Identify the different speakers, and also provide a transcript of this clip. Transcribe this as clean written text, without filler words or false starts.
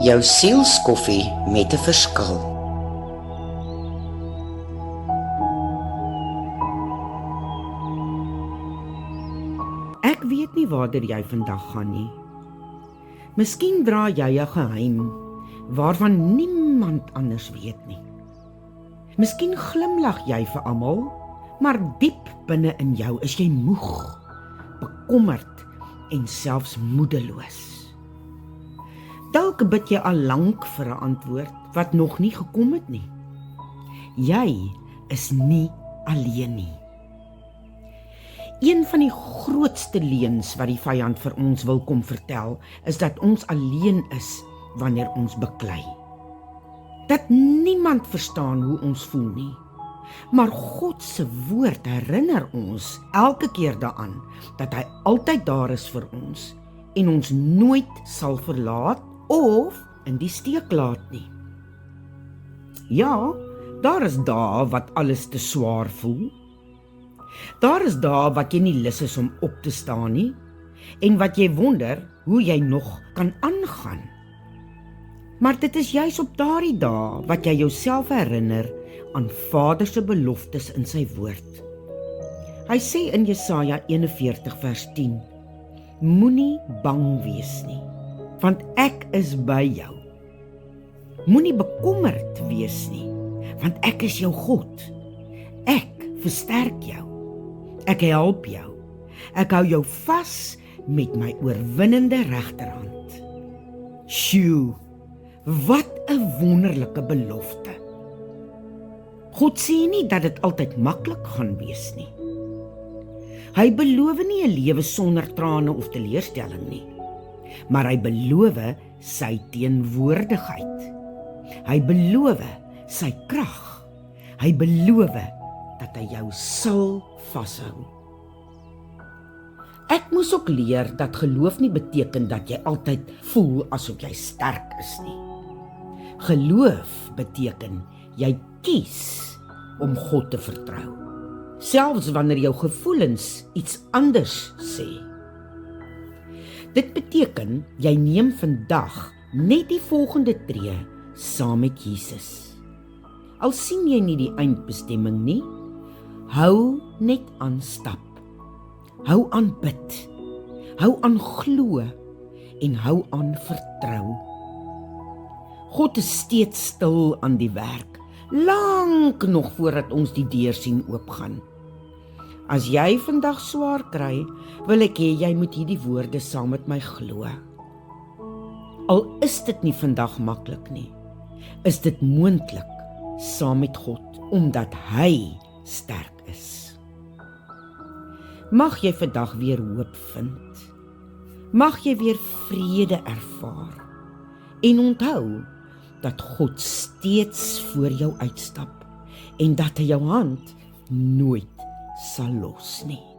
Speaker 1: Jou sielskoffie met 'n verskil.
Speaker 2: Ek weet nie waartoe jy vandag gaan nie. Miskien dra jy 'n geheim waarvan niemand anders weet nie. Miskien glimlag jy vir almal, maar diep binne in jou is jy moeg, bekommerd en selfs moedeloos. Dalk bid jy al lank vir 'n antwoord wat nog nie gekom het nie. Jy is nie alleen nie. Een van die grootste leuns wat die vyand vir ons wil kom vertel, is dat ons alleen is wanneer ons beklei. Dat niemand verstaan hoe ons voel nie. Maar God se woord herinner ons elke keer daaraan dat hy altyd daar is vir ons en ons nooit sal verlaat of in die steek laat nie. Ja, daar is dae wat alles te swaar voel. Daar is dae wat jy nie lus is om op te staan nie en wat jy wonder hoe jy nog kan aangaan. Maar dit is juis op daardie dae wat jy jouself herinner aan Vader se beloftes in sy woord. Hy sê in Jesaja 41 vers 10: Moenie bang wees nie, want ek is by jou. Moenie bekommerd wees nie, want ek is jou God. Ek versterk jou. Ek help jou. Ek hou jou vas met my oorwinnende regterhand. Sjoe, wat 'n wonderlike belofte. God sê nie dat dit altyd maklik gaan wees nie. Hy beloof nie 'n lewe sonder trane of teleurstelling nie, maar hy beloof sy teenwoordigheid. Hy beloof sy krag. Hy beloof dat hy jou sal vashou. Ek moes ook leer dat geloof nie beteken dat jy altyd voel asof jy sterk is nie. Geloof beteken jy kies om God te vertrou, selfs wanneer jou gevoelens iets anders sê. Dit beteken jy neem vandag net die volgende tree saam met Jesus. Al sien jy nie die eindbestemming nie, hou net aan stap. Hou aan bid. Hou aan glo en hou aan vertrou. God is steeds stil aan die werk, lank nog voordat ons die deur sien oopgaan. As jy vandag swaar kry, wil ek hê jy moet hierdie woorde saam met my glo. Al is dit nie vandag maklik nie, is dit moontlik saam met God, omdat hy sterk is. Mag jy vandag weer hoop vind. Mag jy weer vrede ervaar. En onthou dat God steeds voor jou uitstap en dat hy jou hand nooit sal los nie.